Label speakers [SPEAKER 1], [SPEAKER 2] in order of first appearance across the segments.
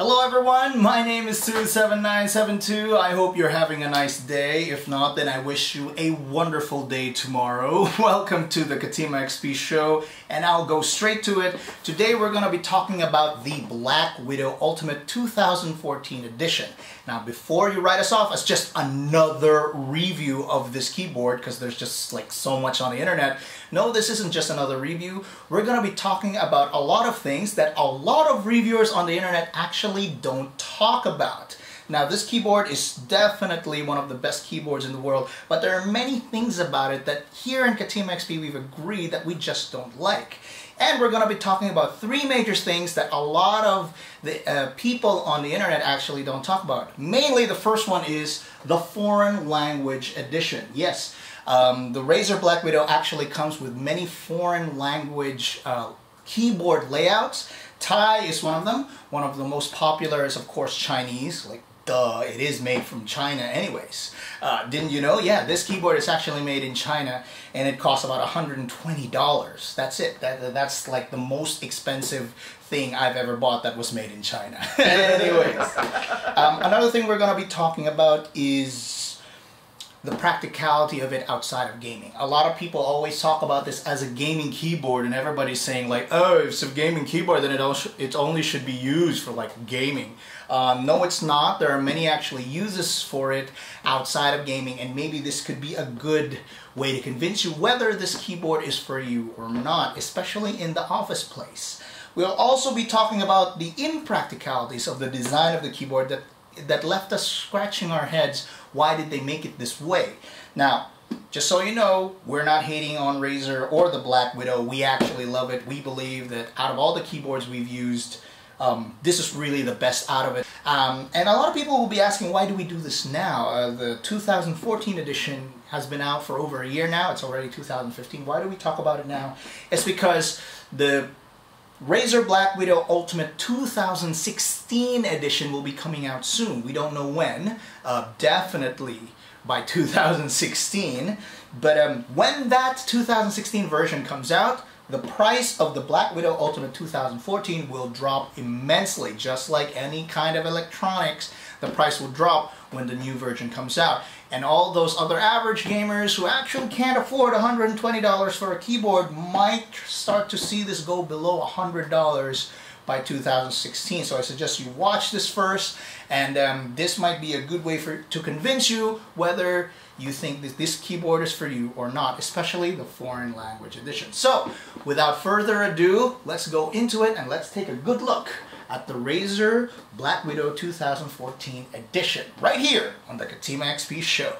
[SPEAKER 1] Hello everyone, my name is Sue7972. I hope you're having a nice day. If not, then I wish you a wonderful day tomorrow. Welcome to the Katima XP show, and I'll go straight to it. Today we're going to be talking about the Black Widow Ultimate 2014 Edition. Now before you write us off as just another review of this keyboard, because there's just like so much on the internet, no, this isn't just another review. We're going to be talking about a lot of things that a lot of reviewers on the internet actually don't talk about. Now this keyboard is definitely one of the best keyboards in the world, but there are many things about it that here in Katima XP we've agreed that we just don't like. And we're going to be talking about three major things that a lot of the people on the internet actually don't talk about. Mainly the first one is the foreign language edition. Yes, the Razer Blackwidow actually comes with many foreign language keyboard layouts. Thai is one of them. One of the most popular is of course Chinese. Like, duh, it is made from China anyways. Didn't you know? Yeah, this keyboard is actually made in China and it costs about $120. That's it. That's like the most expensive thing I've ever bought that was made in China. Anyways, another thing we're going to be talking about is the practicality of it outside of gaming. A lot of people always talk about this as a gaming keyboard, and everybody's saying like, oh, if it's a gaming keyboard, then it only should be used for like gaming. No, it's not. There are many actually uses for it outside of gaming, and maybe this could be a good way to convince you whether this keyboard is for you or not, especially in the office place. We'll also be talking about the impracticalities of the design of the keyboard that left us scratching our heads. Why did they make it this way? Now, just so you know, we're not hating on Razer or the Black Widow. We actually love it. We believe that out of all the keyboards we've used, this is really the best out of it. And a lot of people will be asking, why do we do this now? The 2014 edition has been out for over a year now. It's already 2015. Why do we talk about it now? It's because the Razer Blackwidow Ultimate 2016 edition will be coming out soon. We don't know when, definitely by 2016, but when that 2016 version comes out, the price of the Black Widow Ultimate 2014 will drop immensely. Just like any kind of electronics, the price will drop when the new version comes out. And all those other average gamers who actually can't afford $120 for a keyboard might start to see this go below $100 by 2016. So I suggest you watch this first, and this might be a good way to convince you whether you think that this keyboard is for you or not, especially the foreign language edition. So without further ado, let's go into it and let's take a good look at the Razer Blackwidow 2014 edition right here on the Katima XP show.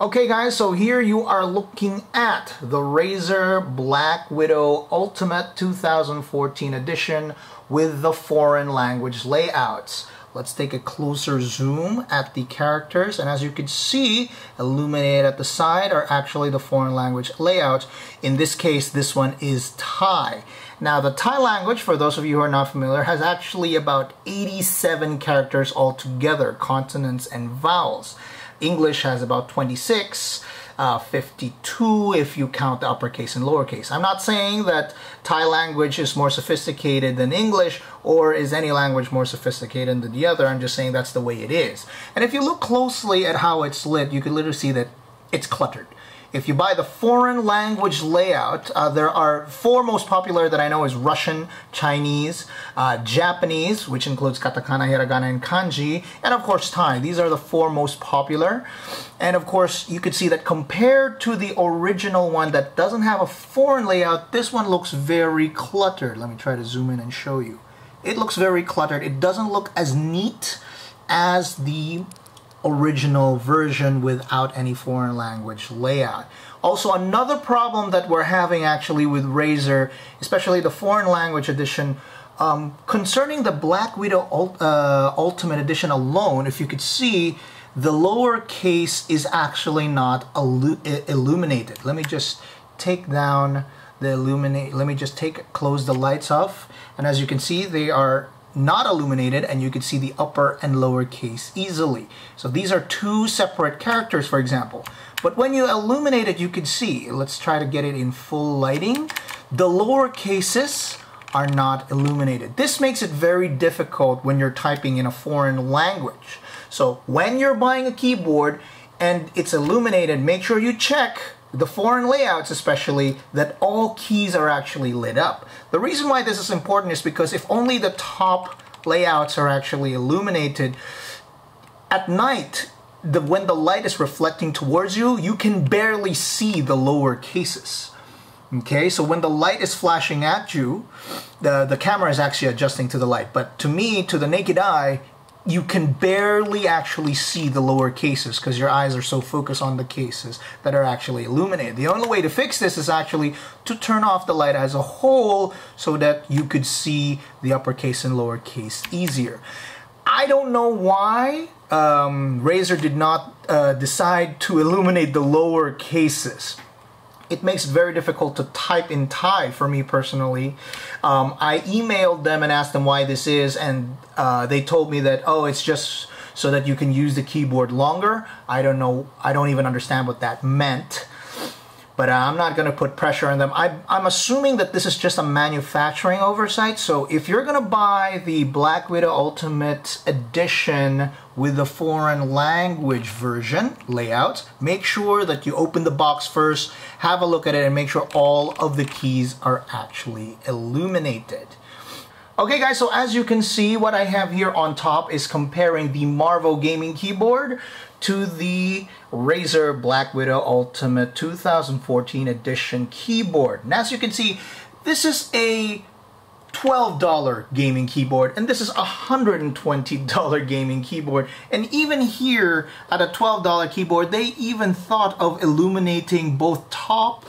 [SPEAKER 1] Okay guys, so here you are looking at the Razer Blackwidow Ultimate 2014 edition with the foreign language layouts. Let's take a closer zoom at the characters, and as you can see, illuminated at the side are actually the foreign language layouts. In this case, this one is Thai. Now the Thai language, for those of you who are not familiar, has actually about 87 characters altogether, consonants and vowels. English has about 26, 52 if you count the uppercase and lowercase. I'm not saying that Thai language is more sophisticated than English or is any language more sophisticated than the other. I'm just saying that's the way it is. And if you look closely at how it's lit, you can literally see that it's cluttered. If you buy the foreign language layout, there are four most popular that I know is Russian, Chinese, Japanese, which includes katakana, hiragana, and kanji, and of course Thai. These are the four most popular. And of course, you could see that compared to the original one that doesn't have a foreign layout, this one looks very cluttered. Let me try to zoom in and show you. It looks very cluttered. It doesn't look as neat as the original version without any foreign language layout. Also, another problem that we're having actually with Razer, especially the foreign language edition, concerning the Black Widow Ultimate Edition alone, if you could see, the lower case is actually not illuminated. Let me just take down the illuminate. Let me just close the lights off, and as you can see, they are not illuminated, and you could see the upper and lower case easily. So these are two separate characters, for example. But when you illuminate it, you could see, let's try to get it in full lighting, the lower cases are not illuminated. This makes it very difficult when you're typing in a foreign language. So when you're buying a keyboard and it's illuminated, make sure you check the foreign layouts, especially, that all keys are actually lit up. The reason why this is important is because if only the top layouts are actually illuminated, at night, when the light is reflecting towards you, you can barely see the lower cases. Okay, so when the light is flashing at you, the camera is actually adjusting to the light. But to me, to the naked eye, you can barely actually see the lower cases because your eyes are so focused on the cases that are actually illuminated. The only way to fix this is actually to turn off the light as a whole so that you could see the uppercase and lowercase easier. I don't know why Razer did not decide to illuminate the lower cases. It makes it very difficult to type in Thai for me personally. I emailed them and asked them why this is, and they told me that, oh, it's just so that you can use the keyboard longer. I don't know, I don't even understand what that meant. But I'm not going to put pressure on them. I'm assuming that this is just a manufacturing oversight. So if you're going to buy the Blackwidow Ultimate Edition with the foreign language version layout, make sure that you open the box first, have a look at it, and make sure all of the keys are actually illuminated. Okay guys, so as you can see, what I have here on top is comparing the Marvo gaming keyboard to the Razer Blackwidow Ultimate 2014 edition keyboard. And as you can see, this is a $12 gaming keyboard, and this is a $120 gaming keyboard. And even here at a $12 keyboard, they even thought of illuminating both top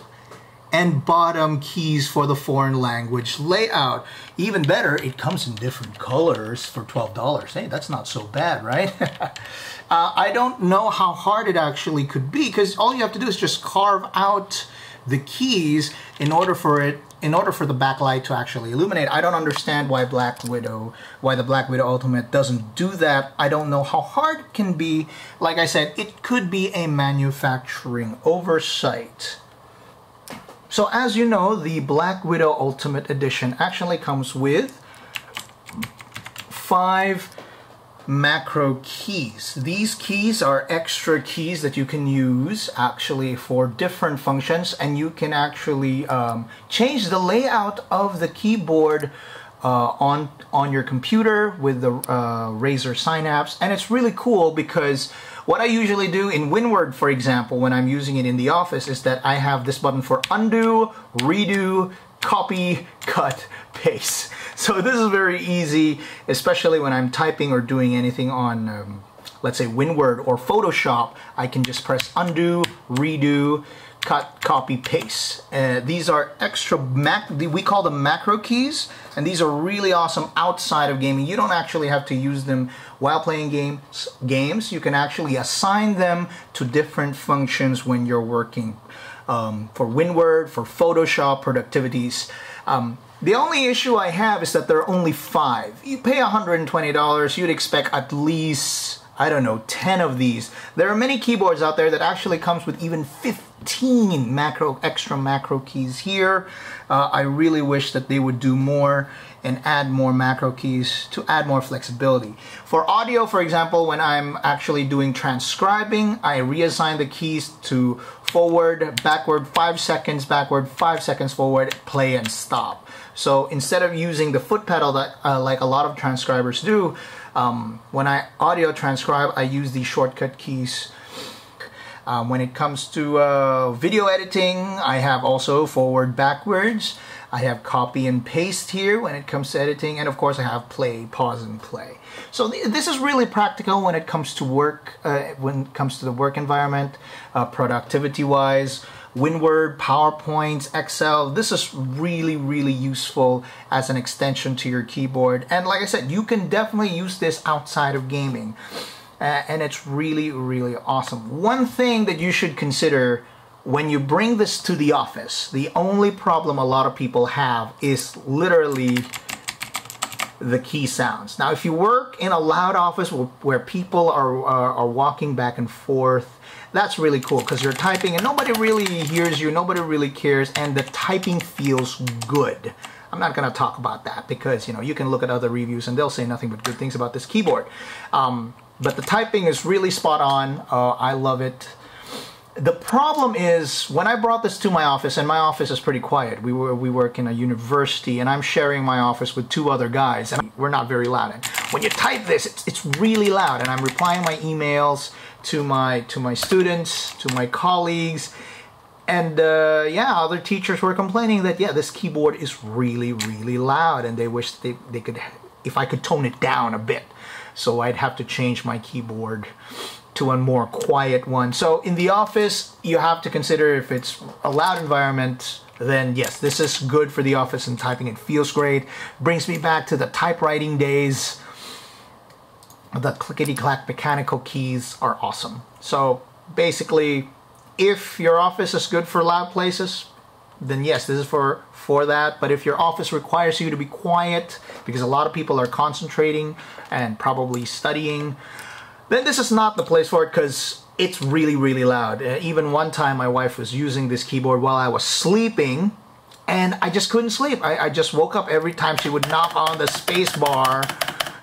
[SPEAKER 1] and bottom keys for the foreign language layout. Even better, it comes in different colors for $12. Hey, that's not so bad, right? I don't know how hard it actually could be, because all you have to do is just carve out the keys in order for the backlight to actually illuminate. I don't understand why the Blackwidow Ultimate doesn't do that. I don't know how hard it can be. Like I said, it could be a manufacturing oversight. So as you know, the Blackwidow Ultimate Edition actually comes with 5 macro keys. These keys are extra keys that you can use actually for different functions, and you can actually change the layout of the keyboard on your computer with the Razer Synapse. And it's really cool because what I usually do in WinWord, for example, when I'm using it in the office, is that I have this button for undo, redo, copy, cut, paste. So this is very easy, especially when I'm typing or doing anything on, let's say, WinWord or Photoshop. I can just press undo, redo, cut, copy, paste. These are extra, we call them macro keys, and these are really awesome outside of gaming. You don't actually have to use them while playing games. You can actually assign them to different functions when you're working. For WinWord, for Photoshop, productivities. The only issue I have is that there are only 5. You pay $120, you'd expect at least, I don't know, 10 of these. There are many keyboards out there that actually comes with even 15 extra macro keys here. I really wish that they would do more and add more macro keys to add more flexibility. For audio, for example, when I'm actually doing transcribing, I reassign the keys to forward, backward, 5 seconds, backward, 5 seconds forward, play and stop. So instead of using the foot pedal that like a lot of transcribers do, when I audio transcribe, I use these shortcut keys. When it comes to video editing, I have also forward, backwards. I have copy and paste here when it comes to editing, and of course I have play, pause, and play. So this is really practical when it comes to work, when it comes to the work environment, productivity-wise. WinWord, PowerPoint, Excel, this is really, really useful as an extension to your keyboard. And like I said, you can definitely use this outside of gaming. And it's really, really awesome. One thing that you should consider when you bring this to the office, the only problem a lot of people have is literally the key sounds. Now, if you work in a loud office where people are walking back and forth, that's really cool because you're typing and nobody really hears you, nobody really cares, and the typing feels good. I'm not going to talk about that because, you know, you can look at other reviews and they'll say nothing but good things about this keyboard. But the typing is really spot on. I love it. The problem is when I brought this to my office, and my office is pretty quiet. We work in a university, and I'm sharing my office with 2 other guys, and we're not very loud. And when you type this, it's really loud, and I'm replying my emails to my students, to my colleagues, and yeah, other teachers were complaining that, yeah, this keyboard is really, really loud, and they wish they could, if I could tone it down a bit. So I'd have to change my keyboard to a more quiet one. So in the office, you have to consider if it's a loud environment, then yes, this is good for the office and typing. It feels great. Brings me back to the typewriting days. The clickety-clack mechanical keys are awesome. So basically, if your office is good for loud places, then yes, this is for that. But if your office requires you to be quiet, because a lot of people are concentrating and probably studying, then this is not the place for it because it's really, really loud. Even one time my wife was using this keyboard while I was sleeping, and I just couldn't sleep. I just woke up every time she would knock on the space bar.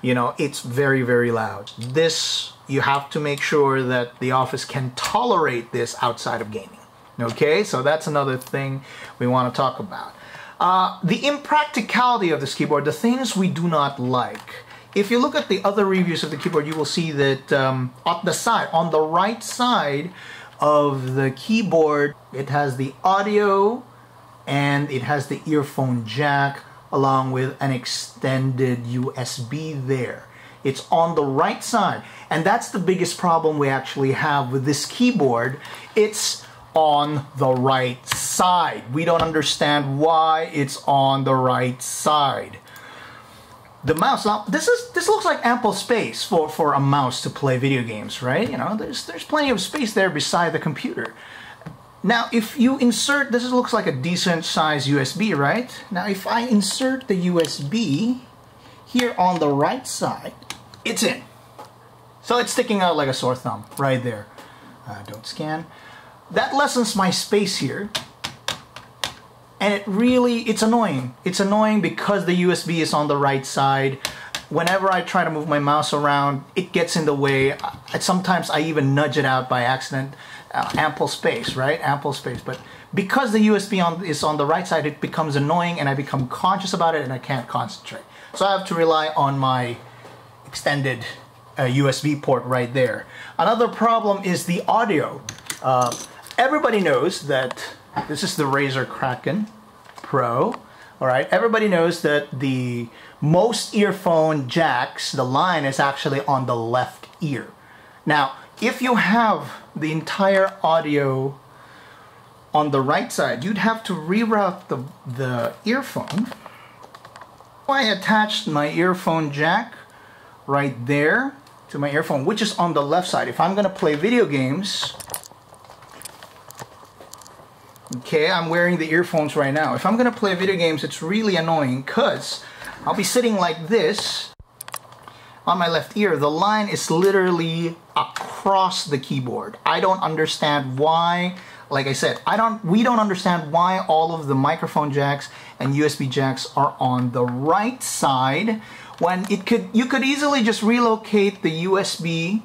[SPEAKER 1] You know, it's very, very loud. This, you have to make sure that the office can tolerate this outside of gaming. Okay, so that's another thing we want to talk about. The impracticality of this keyboard, the things we do not like. If you look at the other reviews of the keyboard, you will see that on the side, on the right side of the keyboard, it has the audio and it has the earphone jack along with an extended USB there. It's on the right side, and that's the biggest problem we actually have with this keyboard. It's on the right side. We don't understand why it's on the right side. The mouse, now this looks like ample space for a mouse to play video games, right? You know, there's plenty of space there beside the computer. Now, if you insert, this looks like a decent size USB, right? Now, if I insert the USB here on the right side, it's in. So it's sticking out like a sore thumb right there. Don't scan. That lessens my space here. And it's annoying. It's annoying because the USB is on the right side. Whenever I try to move my mouse around, it gets in the way. Sometimes I even nudge it out by accident. Ample space, right? Ample space. But because the USB is on the right side, it becomes annoying and I become conscious about it and I can't concentrate. So I have to rely on my extended USB port right there. Another problem is the audio. Everybody knows that this is the Razer Kraken Pro. All right, everybody knows that the most earphone jacks, the line is actually on the left ear. Now, if you have the entire audio on the right side, you'd have to reroute the earphone. I attached my earphone jack right there to my earphone, which is on the left side. If I'm gonna play video games, okay, I'm wearing the earphones right now. If I'm gonna play video games, it's really annoying because I'll be sitting like this on my left ear. The line is literally across the keyboard. I don't understand why. Like I said, we don't understand why all of the microphone jacks and USB jacks are on the right side when you could easily just relocate the USB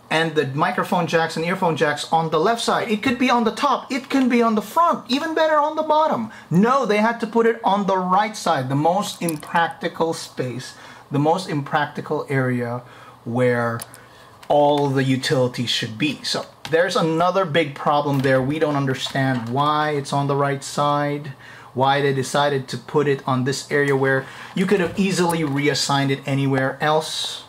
[SPEAKER 1] and the microphone jacks and earphone jacks on the left side. It could be on the top, it can be on the front, even better on the bottom. No, they had to put it on the right side, the most impractical space, the most impractical area where all the utilities should be. So there's another big problem there. We don't understand why it's on the right side, why they decided to put it on this area where you could have easily reassigned it anywhere else.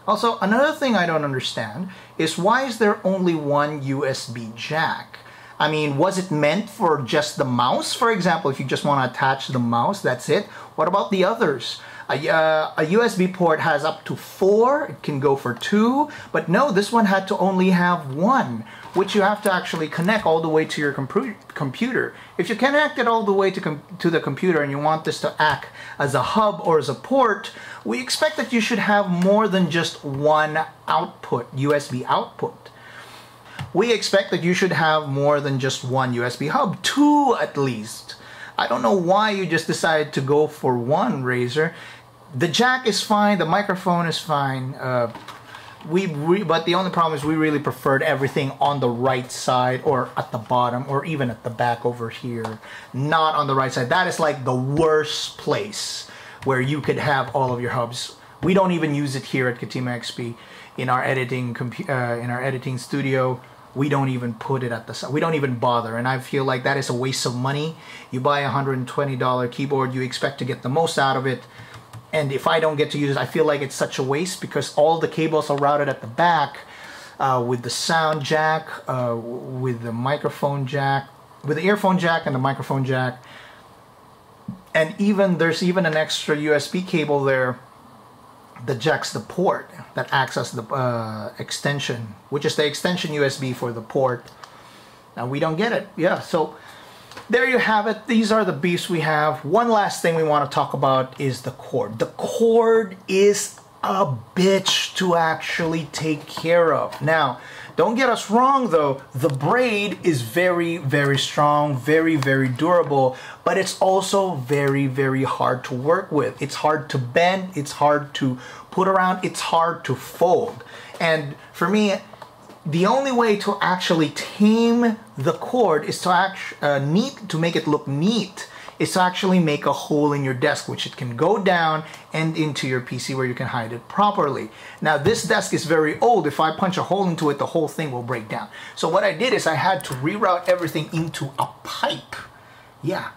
[SPEAKER 1] Also, another thing I don't understand is why is there only one USB jack? I mean, was it meant for just the mouse? For example, if you just want to attach the mouse, that's it. What about the others? A USB port has up to 4, it can go for 2, but no, this one had to only have 1, which you have to actually connect all the way to your computer. If you connect it all the way to the computer and you want this to act as a hub or as a port, we expect that you should have more than just one output, USB output. We expect that you should have more than just one USB hub, 2 at least. I don't know why you just decided to go for 1, Razer. The jack is fine, the microphone is fine, but the only problem is we really preferred everything on the right side or at the bottom or even at the back over here, not on the right side. That is like the worst place where you could have all of your hubs. We don't even use it here at Katima XP in our editing studio. We don't even put it at the side. We don't even bother, and I feel like that is a waste of money. You buy a $120 keyboard, you expect to get the most out of it, and if I don't get to use it, I feel like it's such a waste because all the cables are routed at the back with the sound jack, with the microphone jack, with the earphone jack and the microphone jack, and there's even an extra USB cable there that jacks the port that acts as the extension, which is the extension USB for the port. Now we don't get it. Yeah, so there you have it. These are the beefs we have. One last thing we want to talk about is the cord. The cord is a bitch to actually take care of. Now, don't get us wrong though, the braid is very, very strong, very, very durable, but it's also very, very hard to work with. It's hard to bend, it's hard to put around, it's hard to fold. And for me, the only way to actually tame the cord is to make it look neat, is to actually make a hole in your desk, which it can go down and into your PC where you can hide it properly. Now this desk is very old. If I punch a hole into it, the whole thing will break down. So what I did is I had to reroute everything into a pipe. Yeah,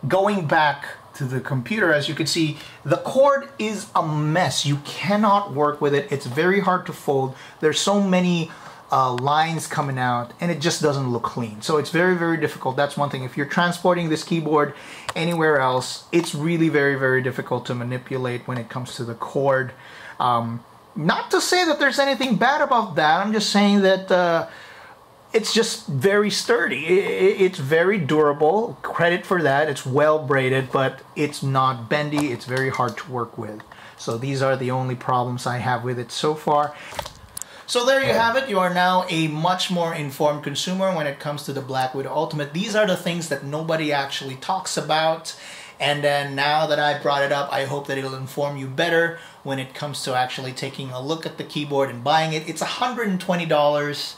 [SPEAKER 1] going back to the computer, as you can see, the cord is a mess. You cannot work with it. It's very hard to fold. There's so many lines coming out and it just doesn't look clean. So it's very, very difficult. That's one thing. If you're transporting this keyboard anywhere else, it's really very, very difficult to manipulate when it comes to the cord. Not to say that there's anything bad about that. I'm just saying that it's just very sturdy. It's very durable. Credit for that. It's well braided, but it's not bendy. It's very hard to work with. So these are the only problems I have with it so far. So there you have it. You are now a much more informed consumer when it comes to the Blackwidow Ultimate. These are the things that nobody actually talks about. And then now that I brought it up, I hope that it'll inform you better when it comes to actually taking a look at the keyboard and buying it. It's $120.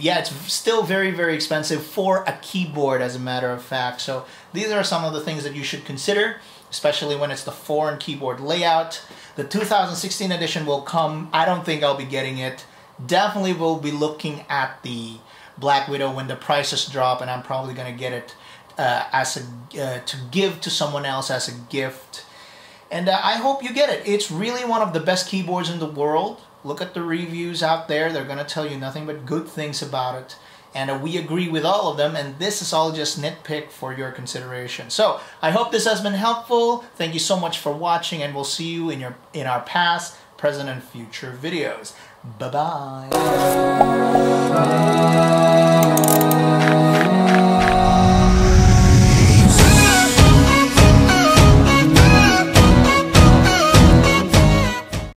[SPEAKER 1] Yeah, it's still very, very expensive for a keyboard, as a matter of fact. So these are some of the things that you should consider, especially when it's the foreign keyboard layout. The 2016 edition will come. I don't think I'll be getting it. Definitely will be looking at the Blackwidow when the prices drop, and I'm probably going to get it to give to someone else as a gift. And I hope you get it. It's really one of the best keyboards in the world. Look at the reviews out there. They're going to tell you nothing but good things about it. And we agree with all of them, and this is all just nitpick for your consideration. So I hope this has been helpful. Thank you so much for watching, and we'll see you in our past, present, and future videos. Bye-bye.